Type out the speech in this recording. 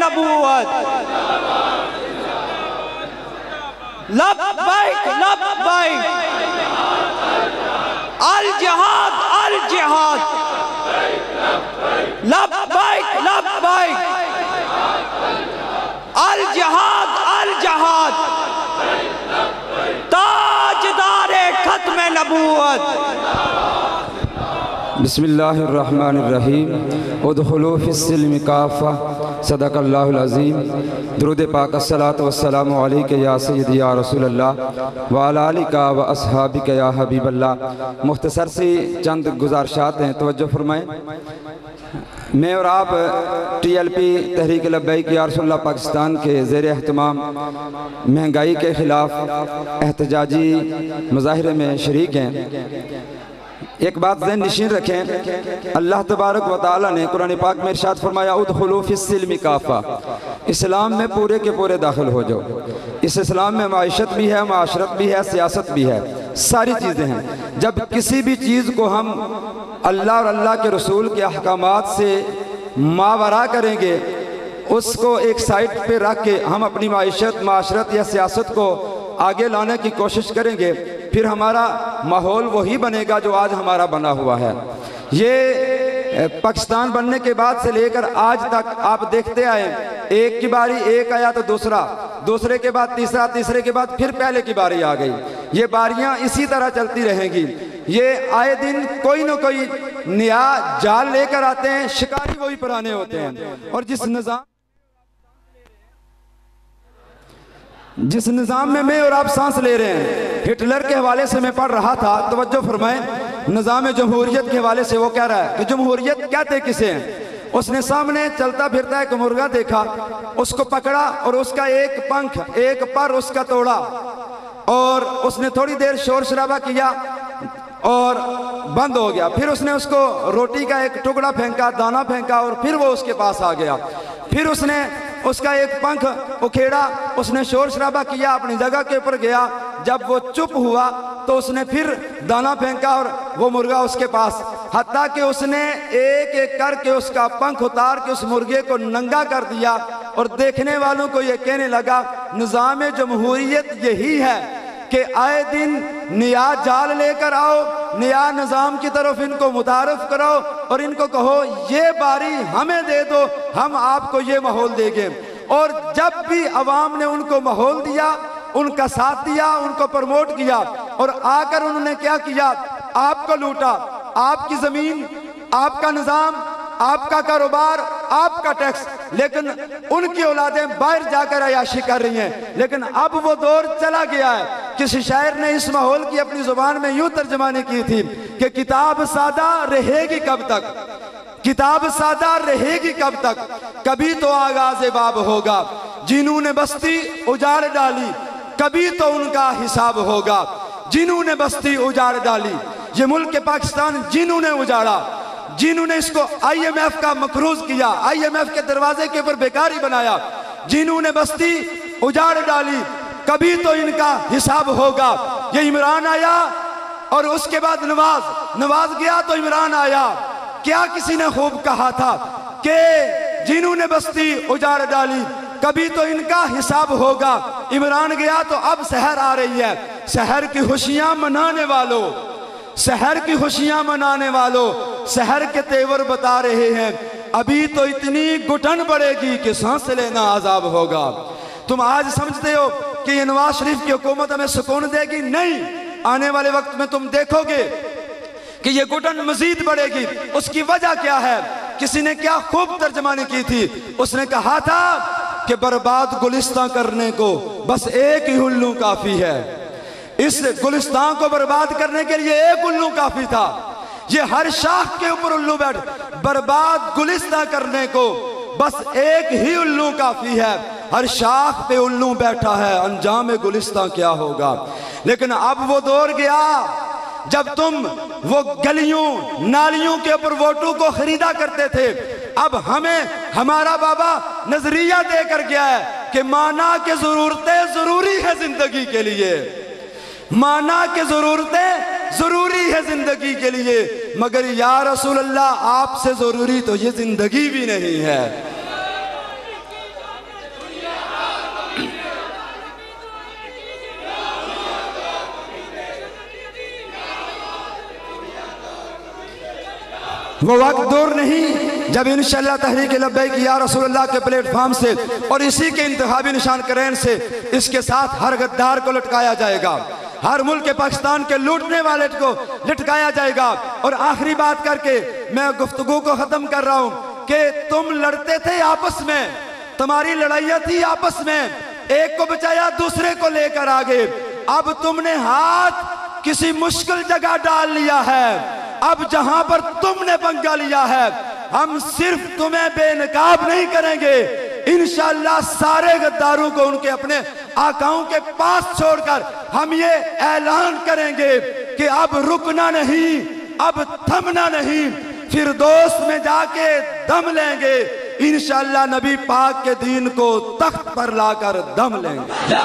नबूवत, लब्बैक लब्बैक, अल जिहाद अल जिहाद, लब्बैक लब्बैक, अल जिहाद अल जिहाद, ताजदारे खत्म नबूवत। बिस्मिल्लाहिर्रहमानिर्रहीम उदखुलू फिस्सिल्मि काफ़ा सदक़ल्लाहुल अज़ीम। दुरूद पाक अस्सलातु वस्सलामु अलैका या सय्यदी या रसूलल्लाह व अला आलिका व अस्हाबिका या हबीबल्लाह। मुख्तसर सी चंद गुजारिशात हैं, तवज्जो फरमाएँ। मैं और आप TLP तहरीक लब्बैक या रसूलल्लाह पाकिस्तान के ज़ेर एहतमाम महंगाई के ख़िलाफ़ एहतजाजी मुज़ाहिरे में शरीक हैं। एक बात ज़हन नशीन रखें, अल्लाह तबारक व तआला ने कुरान पाक में इरशाद फरमाया उदखुलू फिस्सिल्मि काफ़ा, इस्लाम में पूरे के पूरे दाखिल हो जाओ। इस इस्लाम में माइशत भी है, माशरत भी है, सियासत भी है, सारी चीज़ें हैं। जब किसी भी चीज़ को हम अल्लाह और अल्लाह के रसूल के अहकामात से मावरा करेंगे, उसको एक साइड पे रख के हम अपनी माइशत, माशरत या सियासत को आगे लाने की कोशिश करेंगे, फिर हमारा माहौल वही बनेगा जो आज हमारा बना हुआ है। ये पाकिस्तान बनने के बाद से लेकर आज तक आप देखते आए, एक की बारी एक आया तो दूसरा, दूसरे के बाद तीसरा, तीसरे के बाद फिर पहले की बारी आ गई। ये बारियां इसी तरह चलती रहेंगी। ये आए दिन कोई न कोई नया जाल लेकर आते हैं, शिकारी वही पुराने होते हैं। और जिस निज़ाम में मैं और आप सांस ले रहे हैं, हिटलर के हवाले से मैं पढ़ रहा था, तवज्जो फरमाएं, निज़ाम जमहूरियत के हवाले से वो कह रहा है कि जमहूरियत कहते किसे हैं। उसने सामने चलता फिरता एक मुर्गा देखा, उसको पकड़ा और उसका एक पंख, एक पर उसका तोड़ा, और उसने थोड़ी देर शोर शराबा किया और बंद हो गया। फिर उसने उसको रोटी का एक टुकड़ा फेंका, दाना फेंका, और फिर वो उसके पास आ गया। फिर उसने उसका एक पंख उखेड़ा, उसने शोर शराबा किया, अपनी जगह के ऊपर गया। जब वो चुप हुआ तो उसने फिर दाना फेंका और वो मुर्गा उसके पास, हत्ता कि उसने एक एक करके उसका पंख उतार के उस मुर्गे को नंगा कर दिया। और देखने वालों को ये कहने लगा, निज़ाम जमहूरियत यही है कि आए दिन नया जाल लेकर आओ, नया निज़ाम की तरफ इनको मुतारफ कराओ और इनको कहो ये बारी हमें दे दो, हम आपको ये माहौल देंगे। और जब भी अवाम ने उनको माहौल दिया, उनका साथ दिया, उनको प्रमोट किया, और आकर उन्होंने क्या किया, आपको लूटा, आपकी ज़मीन, आपका निज़ाम, आपका कारोबार, आपका टैक्स। लेकिन उनकी औलादें बाहर जाकर अयाशी कर रही हैं। लेकिन अब वो दौर चला गया है। किसी शायर ने इस माहौल की अपनी जुबान में यूं तर्जमानी की थी कि किताब सादा रहेगी कब तक, किताब सादा रहेगी कब तक, कभी तो आगाज़ बाब होगा। जिन्होंने बस्ती उजाड़ डाली, कभी तो उनका हिसाब होगा। जिन्होंने बस्ती उजाड़ डाली, ये मुल्क पाकिस्तान जिन्होंने उजाड़ा, जिन्होंने इसको IMF का मकरूज किया, IMF के दरवाजे के ऊपर बेकारी बनाया, जिन्होंने बस्ती उजाड़ डाली, कभी तो इनका हिसाब होगा। ये इमरान आया और उसके बाद नवाज गया तो इमरान आया। क्या किसी ने खूब कहा था कि जिन्होंने बस्ती उजाड़ डाली, कभी तो इनका हिसाब होगा। इमरान गया तो अब शहर आ रही है। शहर की खुशियां मनाने वालों, शहर की खुशियां मनाने वालों, शहर के तेवर बता रहे हैं, अभी तो इतनी घुटन बढ़ेगी कि सांस लेना अजाब होगा। तुम आज समझते हो कि ये नवाज शरीफ की हुकूमत हमें सुकून देगी, नहीं। आने वाले वक्त में तुम देखोगे कि ये घुटन मजीद बढ़ेगी। उसकी वजह क्या है? किसी ने क्या खूब तर्जमानी की थी, उसने कहा था कि बर्बाद गुलिस्तान करने को बस एक ही उल्लू काफी है। इस गुलिस्तान को बर्बाद करने के लिए एक उल्लू काफी था। ये हर शाख के ऊपर उल्लू बैठ, बर्बाद गुलिस्तान करने को बस एक ही उल्लू काफी है। हर शाख पे उल्लू बैठा है, अंजाम गुलिस्तान क्या होगा। लेकिन अब वो दौर गया जब तुम वो गलियों नालियों के ऊपर वोटों को खरीदा करते थे। अब हमें हमारा बाबा नजरिया देकर गया है कि माना के जरूरतें जरूरी है जिंदगी के लिए, माना के जरूरतें जरूरी है जिंदगी के लिए, मगर या रसूल अल्लाह आपसे जरूरी तो ये जिंदगी भी नहीं है। वो वक्त दूर नहीं जब इंशाअल्लाह तहरीक लब्बैक या रसूलुल्लाह के प्लेटफॉर्म से और इसी के इंतखाबी निशान करेन से इसके साथ हर गद्दार को लटकाया जाएगा, हर मुल्क के पाकिस्तान के लूटने वाले को लटकाया जाएगा। और आखिरी बात करके मैं गुफ्तगू को खत्म कर रहा हूं कि तुम लड़ते थे आपस में, तुम्हारी लड़ाइयां थी आपस में, एक को बचाया दूसरे को लेकर आगे। अब तुमने हाथ किसी मुश्किल जगह डाल लिया है, अब जहां पर तुमने पंगा लिया है हम सिर्फ तुम्हें बेनकाब नहीं करेंगे, इंशाअल्लाह सारे गद्दारों को उनके अपने आकाओं के पास छोड़कर हम ये ऐलान करेंगे कि अब रुकना नहीं, अब थमना नहीं, फिरदौस में जाके दम लेंगे, इंशाअल्लाह नबी पाक के दीन को तख्त पर लाकर दम लेंगे।